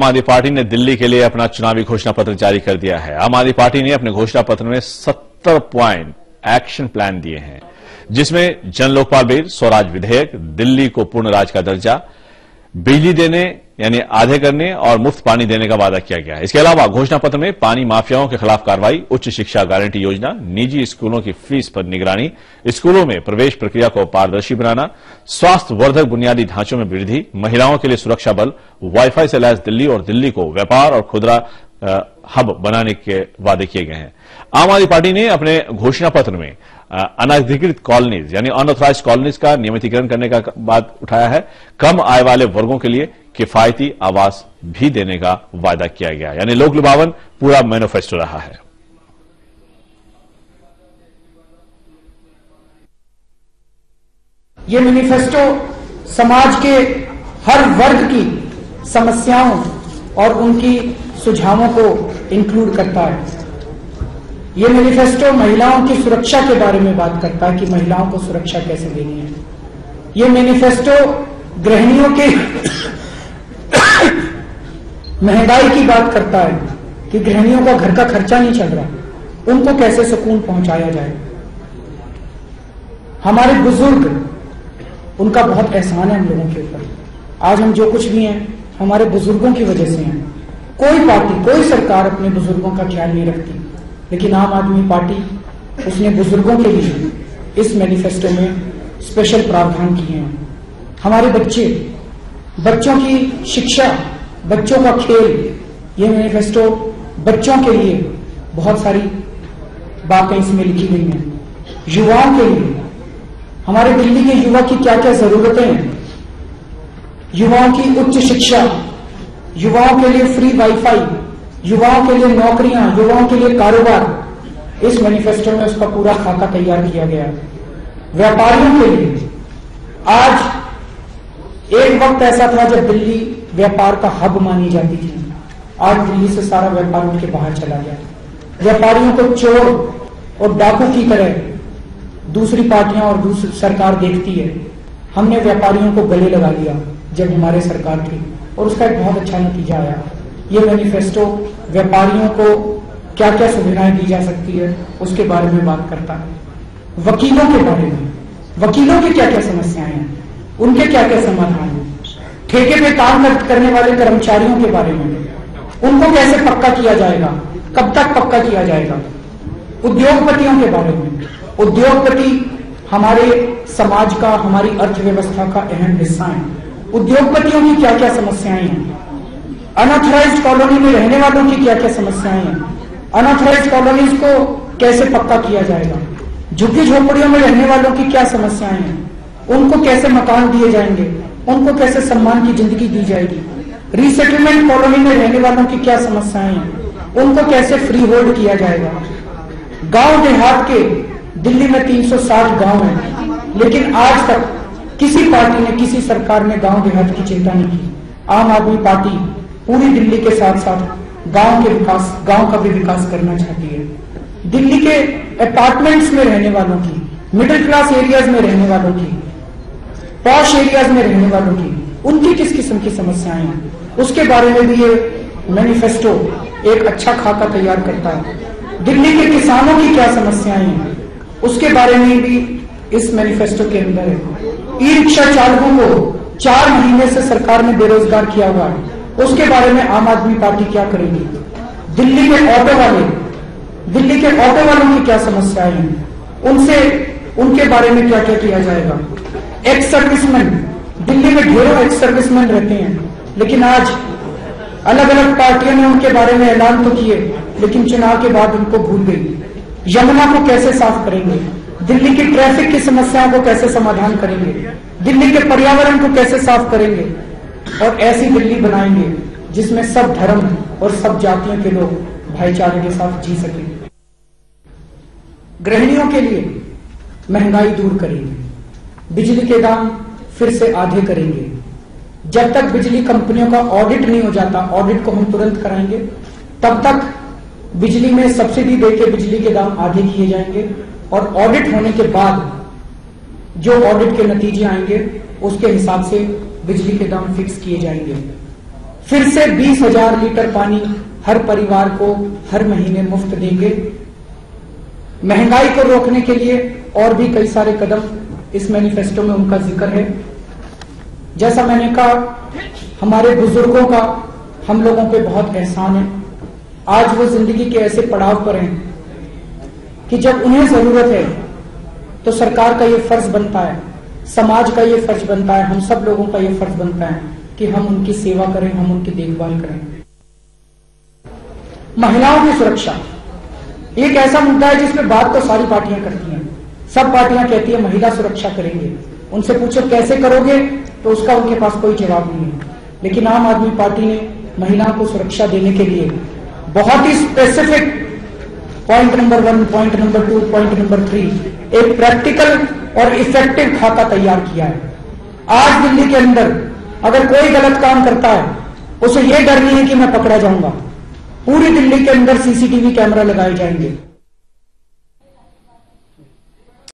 आम आदमी पार्टी ने दिल्ली के लिए अपना चुनावी घोषणा पत्र जारी कर दिया है। आम आदमी पार्टी ने अपने घोषणा पत्र में 70 पॉइंट एक्शन प्लान दिए हैं, जिसमें जन लोकपाल बिल, स्वराज विधेयक, दिल्ली को पूर्ण राज्य का दर्जा, बिजली देने यानी आधे करने और मुफ्त पानी देने का वादा किया गया है। इसके अलावा घोषणा पत्र में पानी माफियाओं के खिलाफ कार्रवाई, उच्च शिक्षा गारंटी योजना, निजी स्कूलों की फीस पर निगरानी, स्कूलों में प्रवेश प्रक्रिया को पारदर्शी बनाना, स्वास्थ्य वर्धक बुनियादी ढांचों में वृद्धि, महिलाओं के लिए सुरक्षा बल, वाईफाई से लैस दिल्ली और दिल्ली को व्यापार और खुदरा हब बनाने के वादे किए गए हैं। आम आदमी पार्टी ने अपने घोषणा पत्र में अनधिकृत कॉलोनीज यानी अनऑथराइज कॉलोनीज का नियमितीकरण करने का बात उठाया है। कम आय वाले वर्गों के लिए किफायती आवास भी देने का वादा किया गया, यानी लोक लुभावन पूरा मैनिफेस्टो रहा है। ये मैनिफेस्टो समाज के हर वर्ग की समस्याओं और उनकी सुझावों को इंक्लूड करता है। ये मैनिफेस्टो महिलाओं की सुरक्षा के बारे में बात करता है कि महिलाओं को सुरक्षा कैसे देनी है। ये मैनिफेस्टो गृहिणियों के महंगाई की बात करता है कि गृहिणियों का घर का खर्चा नहीं चल रहा, उनको कैसे सुकून पहुंचाया जाए। हमारे बुजुर्ग, उनका बहुत एहसान है हम लोगों के ऊपर। आज हम जो कुछ भी हैं हमारे बुजुर्गों की वजह से हैं। कोई पार्टी, कोई सरकार अपने बुजुर्गों का ख्याल नहीं रखती, लेकिन आम आदमी पार्टी उसने बुजुर्गों के लिए इस मैनिफेस्टो में स्पेशल प्रावधान किए हैं। हमारे बच्चे, बच्चों की शिक्षा, बच्चों का खेल, ये मैनिफेस्टो बच्चों के लिए बहुत सारी बातें इसमें लिखी गई हैं। युवाओं के लिए, हमारे दिल्ली के युवा की क्या क्या जरूरतें हैं, युवाओं की उच्च शिक्षा, युवाओं के लिए फ्री वाईफाई, युवाओं के लिए नौकरियां, युवाओं के लिए कारोबार, इस मैनिफेस्टो में उसका पूरा खाका तैयार किया गया है। व्यापारियों के लिए, आज एक वक्त ऐसा था जब दिल्ली व्यापार का हब मानी जाती थी, आज दिल्ली से सारा व्यापार उनके बाहर चला गया। व्यापारियों को चोर और डाकू की तरह दूसरी पार्टियां और दूसरी सरकार देखती है। हमने व्यापारियों को गले लगा लिया जब हमारे सरकार थी और उसका एक बहुत अच्छा नतीजा आया। ये मैनिफेस्टो व्यापारियों को क्या क्या सुविधाएं दी जा सकती है उसके बारे में बात करता है। वकीलों के बारे में, वकीलों की क्या क्या समस्याएं हैं, उनके क्या क्या समाधान हैं। ठेके पे काम करने वाले कर्मचारियों के बारे में, उनको कैसे पक्का किया जाएगा, कब तक पक्का किया जाएगा। उद्योगपतियों के बारे में, उद्योगपति हमारे समाज का, हमारी अर्थव्यवस्था का अहम हिस्सा है। उद्योगपतियों की क्या क्या समस्याएं हैं। अनऑथराइज्ड कॉलोनी में रहने वालों की क्या क्या समस्याएं हैं। अनऑथराइज्ड कॉलोनीज को कैसे पक्का किया जाएगा। झुग्गी झोपड़ियों में रहने वालों की क्या समस्याएं हैं, उनको कैसे मकान दिए जाएंगे, उनको कैसे सम्मान की जिंदगी दी जाएगी। रीसेटलमेंट कॉलोनी में रहने वालों की क्या समस्याएं हैं, उनको कैसे फ्री होल्ड किया जाएगा। गांव देहात के, दिल्ली में 360 गांव हैं, लेकिन आज तक किसी पार्टी ने, किसी सरकार ने गांव देहात की चिंता नहीं की। आम आदमी पार्टी पूरी दिल्ली के साथ साथ गांव के विकास, गांव का भी विकास करना चाहती है। दिल्ली के अपार्टमेंट्स में रहने वालों की, मिडिल क्लास एरियाज में रहने वालों की, पॉश एरियाज में रहने वालों की, उनकी किस किस्म की समस्याएं हैं, उसके बारे में भी ये मैनिफेस्टो एक अच्छा खाका तैयार करता है। दिल्ली के किसानों की क्या समस्याएं हैं, उसके बारे में भी इस मैनिफेस्टो के अंदर है। ई रिक्शा चालकों को 4 महीने से सरकार ने बेरोजगार किया हुआ है, उसके बारे में आम आदमी पार्टी क्या करेगी। दिल्ली के ऑटो वाले, दिल्ली के ऑटो वालों की क्या समस्याएं हैं, उनसे, उनके बारे में क्या क्या किया जाएगा। एक्स सर्विसमैन, दिल्ली में ढेरों एक्स सर्विसमैन रहते हैं, लेकिन आज अलग अलग पार्टियों ने उनके बारे में ऐलान तो किए, लेकिन चुनाव के बाद उनको भूल गई। यमुना को कैसे साफ करेंगे, दिल्ली की ट्रैफिक की समस्याओं को कैसे समाधान करेंगे, दिल्ली के पर्यावरण को कैसे साफ करेंगे, और ऐसी दिल्ली बनाएंगे जिसमें सब धर्म और सब जातियों के लोग भाईचारे के साथ जी सकें। गृहिणियों के लिए महंगाई दूर करेंगे, बिजली के दाम फिर से आधे करेंगे। जब तक बिजली कंपनियों का ऑडिट नहीं हो जाता, ऑडिट को हम तुरंत कराएंगे, तब तक बिजली में सब्सिडी देकर बिजली के दाम आधे किए जाएंगे, और ऑडिट होने के बाद जो ऑडिट के नतीजे आएंगे उसके हिसाब से बिजली के दाम फिक्स किए जाएंगे। फिर से 20,000 लीटर पानी हर परिवार को हर महीने मुफ्त देंगे। महंगाई को रोकने के लिए और भी कई सारे कदम इस मैनिफेस्टो में उनका जिक्र है। जैसा मैंने कहा, हमारे बुजुर्गों का हम लोगों पे बहुत एहसान है। आज वो जिंदगी के ऐसे पड़ाव पर हैं कि जब उन्हें जरूरत है तो सरकार का ये फर्ज बनता है, समाज का ये फर्ज बनता है, हम सब लोगों का ये फर्ज बनता है कि हम उनकी सेवा करें, हम उनकी देखभाल करें। महिलाओं की सुरक्षा एक ऐसा मुद्दा है जिसमें बात तो सारी पार्टियां करती हैं। सब पार्टियां कहती है महिला सुरक्षा करेंगे। उनसे पूछो कैसे करोगे तो उसका उनके पास कोई जवाब नहीं है। लेकिन आम आदमी पार्टी ने महिलाओं को सुरक्षा देने के लिए बहुत ही specific point number 1, point number 2, point number 3 एक प्रैक्टिकल और इफेक्टिव खाका तैयार किया है। आज दिल्ली के अंदर अगर कोई गलत काम करता है उसे यह डर नहीं है कि मैं पकड़ा जाऊंगा। पूरी दिल्ली के अंदर सीसीटीवी कैमरा लगाए जाएंगे।